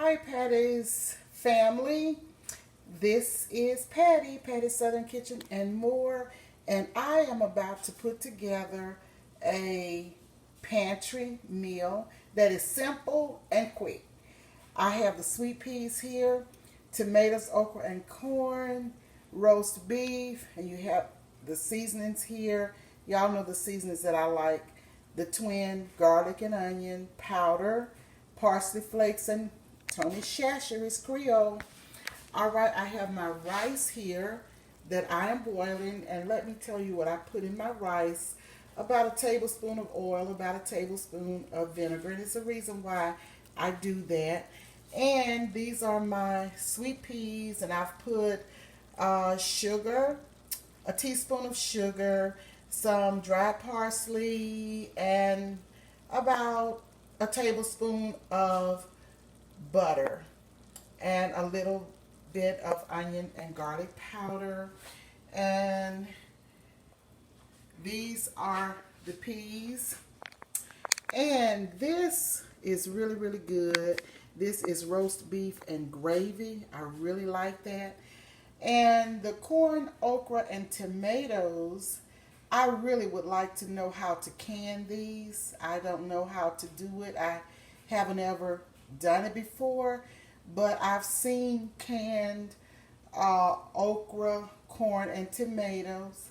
Hi, Patty's family. This is Patty's Southern Kitchen and more, and I am about to put together a pantry meal that is simple and quick. I have the sweet peas here, tomatoes, okra, and corn, roast beef, and you have the seasonings here. Y'all know the seasonings that I like: the twin garlic and onion powder, parsley flakes, and Tony Chachere's Creole. All right, I have my rice here that I am boiling, and let me tell you what I put in my rice. About a tablespoon of oil, about a tablespoon of vinegar, and it's a reason why I do that. And these are my sweet peas, and I've put sugar, a teaspoon of sugar, some dried parsley, and about a tablespoon of butter, and a little bit of onion and garlic powder. And these are the peas. And this is really, really good. This is roast beef and gravy. I really like that. And the corn, okra, and tomatoes, I really would like to know how to can these. I don't know how to do it. I haven't ever done it before, but I've seen canned okra, corn, and tomatoes.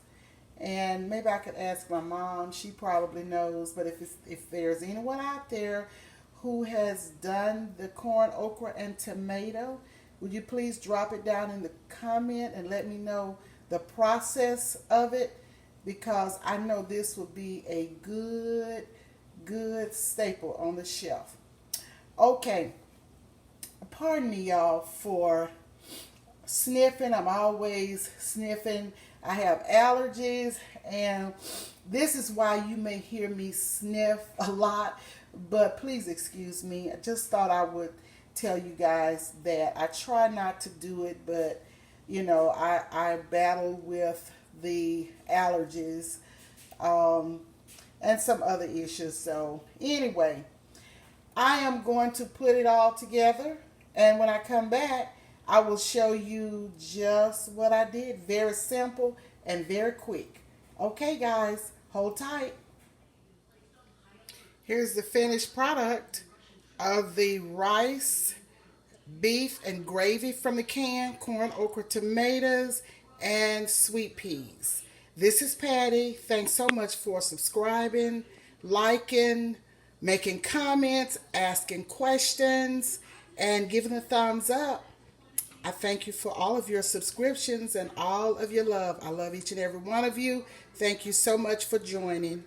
And maybe I could ask my mom. She probably knows. But if there's anyone out there who has done the corn, okra, and tomato, would you please drop it down in the comment and let me know the process of it? Because I know this will be a good staple on the shelf. Okay, pardon me, y'all, for sniffing. I'm always sniffing. I have allergies, and this is why you may hear me sniff a lot, but please excuse me. I just thought I would tell you guys that I try not to do it, but you know, I battle with the allergies and some other issues. So anyway, I am going to put it all together, and when I come back, I will show you just what I did. Very simple and very quick. Okay, guys, hold tight. Here's the finished product of the rice, beef, and gravy from the can, corn, okra, tomatoes, and sweet peas. This is Patty. Thanks so much for subscribing, liking, making comments, asking questions, and giving a thumbs up. I thank you for all of your subscriptions and all of your love. I love each and every one of you. Thank you so much for joining.